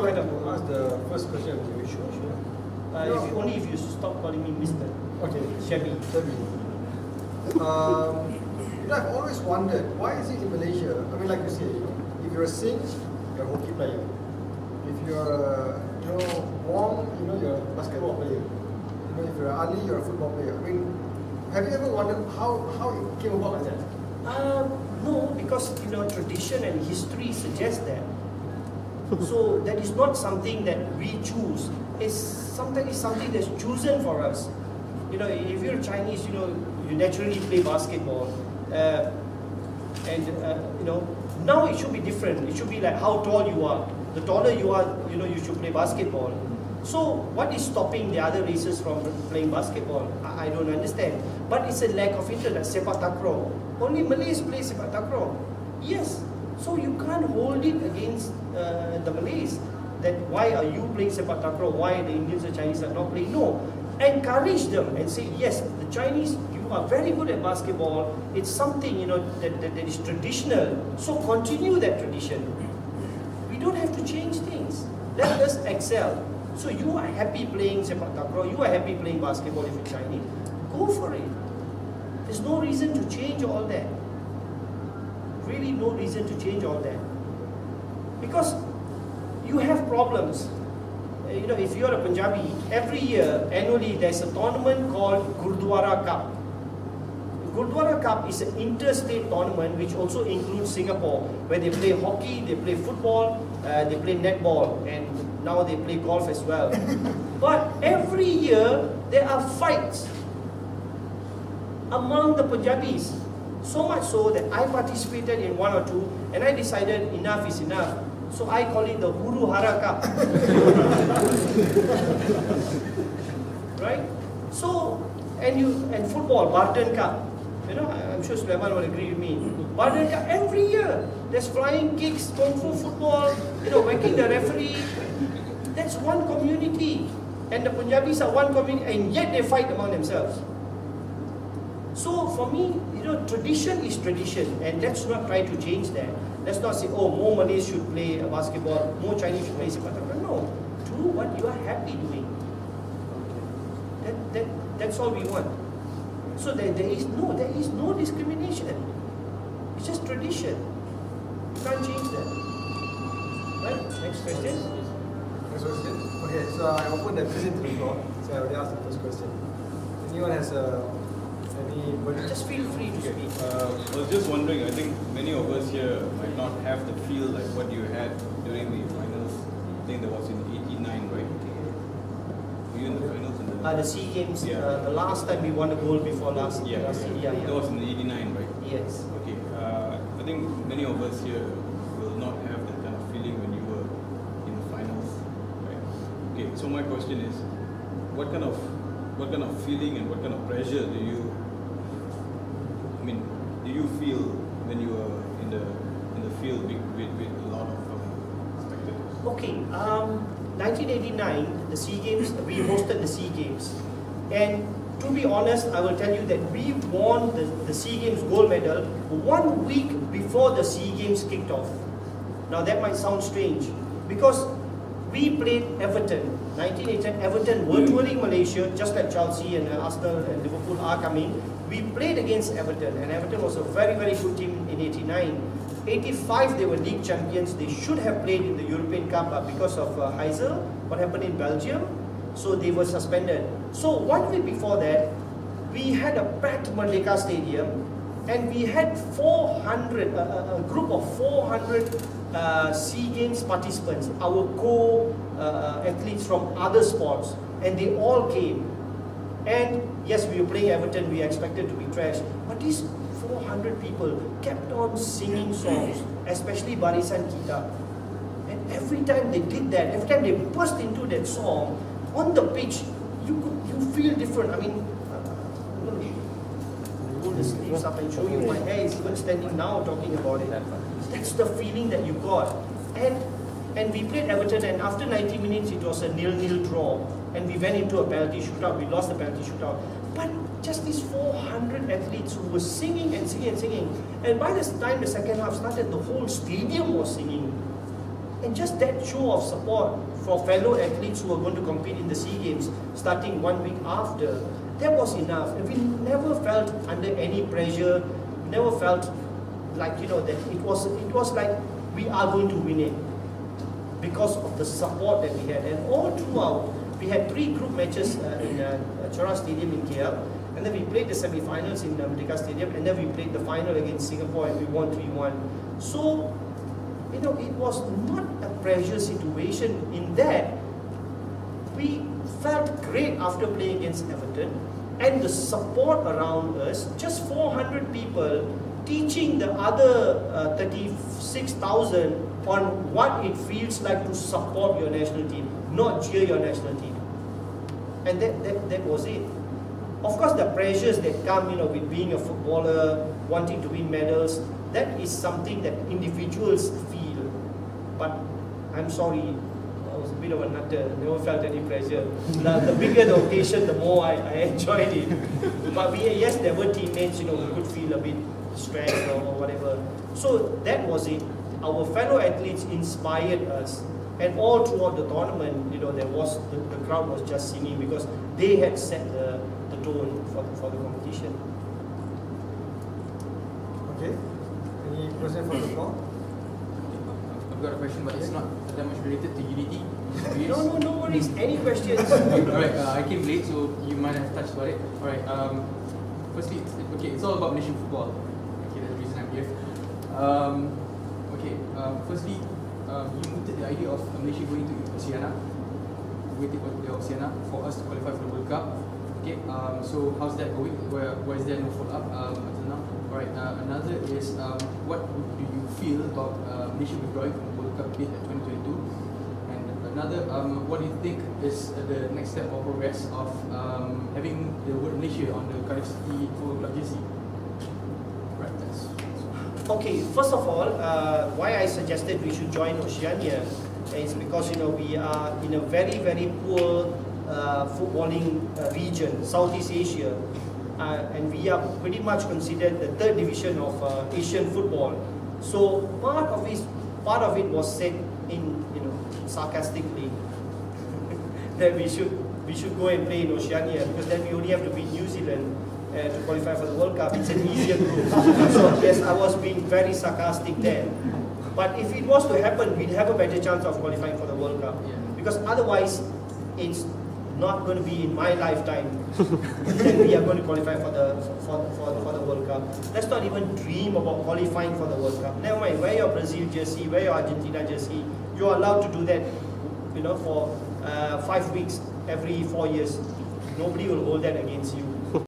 would like to ask the first question. Sure. Only if you stop calling me Mr. Okay. Shebby. I've always wondered, why is it in Malaysia, I mean, like you say, if you're a Singh, you're a hockey player. If you're a, Wong, you're a basketball player. If you're Ali, you're a football player. I mean, have you ever wondered how it came about like that? No, because tradition and history suggest that. So that is not something that we choose. It's something that's chosen for us. If you're Chinese, you naturally play basketball. Now it should be different. It should be like how tall you are. The taller you are, you should play basketball. So what is stopping the other races from playing basketball? I don't understand. But it's a lack of interest. Sepak takraw. Only Malays play sepak takraw. Yes. So you can't hold it against the Malays. That why are you playing sepak takraw? Why the Indians and Chinese are not playing? No. Encourage them and say, yes, the Chinese, you are very good at basketball. It's something, that is traditional. So continue that tradition. We don't have to change things. Let us excel. So you are happy playing sepak takraw, you are happy playing basketball if you're Chinese, go for it. There's no reason to change all that. Really no reason to change all that. Because you have problems. If you're a Punjabi, every year, annually, there's a tournament called Gurdwara Cup. Gurdwara Cup is an interstate tournament which also includes Singapore, where they play hockey, they play football, they play netball, and now they play golf as well. But every year, there are fights among the Punjabis. So much so that I participated in one or two, and I decided enough is enough. So I call it the Huru Hara Cup. Right? So, and football, Barton Cup. I'm sure Sulaiman will agree with me. Barton Cup, every year, there's flying kicks, kung fu football, whacking the referee. That's one community. And the Punjabis are one community, and yet they fight among themselves. So for me, tradition is tradition, and let's not try to change that. Let's not say, oh, more Malays should play basketball, more Chinese should play sepak takraw. No, do what you are happy doing. That's all we want. So there is no discrimination. It's just tradition. You can't change that. Right? Next question. Next question. Okay, so I open the question to the floor. So I already asked the first question. Anyone has just feel free to speak. I was just wondering, I think many of us here might not have the feel like what you had during the finals. I think that was in '89, right? Were you in the finals? The SEA Games, the last time we won a gold before last year. Yeah. That was in '89, right? Yes. Okay. I think many of us here will not have that kind of feeling when you were in the finals, right? Okay. So my question is, what kind of feeling and what kind of pressure do you feel when you were in the field with a lot of spectators? Okay, 1989, the SEA Games, we hosted the SEA Games, and to be honest, I will tell you that we won the SEA Games gold medal 1 week before the SEA Games kicked off. Now that might sound strange, because we played Everton. 1989, Everton were touring Malaysia, just like Chelsea and Arsenal and Liverpool are coming. We played against Everton, and Everton was a very, very good team in '89. '85, they were league champions. They should have played in the European Cup, but because of Heysel, what happened in Belgium, so they were suspended. So 1 week before that, we had a packed Merdeka Stadium, and we had 400, a group of 400 SEA Games participants, our co-athletes from other sports, and they all came. And yes, we were playing Everton, we expected to be trashed, but these 400 people kept on singing songs, especially Barisan Kita. And every time they did that, every time they burst into that song, on the pitch, you feel different. I mean, I'm going to roll the sleeves up and show you my hair is even standing now talking about it. That's the feeling that you got. And we played Everton, and after 90 minutes it was a 0-0 draw, and we went into a penalty shootout. We lost the penalty shootout, but just these 400 athletes who were singing and singing and singing, and by the time the second half started, the whole stadium was singing. And just that show of support for fellow athletes who are going to compete in the SEA Games starting 1 week after, that was enough. And we never felt under any pressure, never felt like, you know, that it was like we are going to win it because of the support that we had. And all throughout, we had 3 group matches in Chora Stadium in KL, and then we played the semi-finals in Merdeka Stadium, and then we played the final against Singapore and we won 3-1. So, you know, it was not a pressure situation in that we felt great after playing against Everton, and the support around us, just 400 people teaching the other 36,000 on what it feels like to support your national team, not cheer your national team. And that was it. Of course, the pressures that come, you know, with being a footballer, wanting to win medals, that is something that individuals feel. But I'm sorry, I was a bit of a nutter, never felt any pressure. The bigger the occasion, the more I enjoyed it. But yes, there were teammates, you know, who could feel a bit stressed or whatever. So that was it. Our fellow athletes inspired us. And all throughout the tournament, you know, there was the crowd was just singing because they had set the tone for the competition. Okay. Any question from the floor? I've got a question, but it's not that much related to Unity. No worries. Any questions? Alright, I came late, so you might have touched about it. Alright, firstly, it's all about Malaysian football. Okay, that's the reason I'm here. Firstly, you mooted the idea of Malaysia going to Oceania, for us to qualify for the World Cup. Okay, so how's that going? Why is there no follow-up until now? Alright, another is what do you feel about Malaysia withdrawing from the World Cup bid at 2022? And another, what do you think is the next step or progress of having the word Malaysia on the Cardiff City Football Club jersey? Right, that's Okay, first of all, why I suggested we should join Oceania is because, you know, we are in a very, very poor footballing region, Southeast Asia, and we are pretty much considered the 3rd division of Asian football. So part of it was said in, you know, sarcastically that we should go and play in Oceania because then we only have to beat New Zealand to qualify for the World Cup. It's an easier group. So yes, I was being very sarcastic then. But if it was to happen, we'd have a better chance of qualifying for the World Cup. Because otherwise, it's not going to be in my lifetime that we are going to qualify for the World Cup. Let's not even dream about qualifying for the World Cup. Never mind, wear your Brazil jersey, wear your Argentina jersey. You're allowed to do that, you know, for 5 weeks every 4 years. Nobody will hold that against you.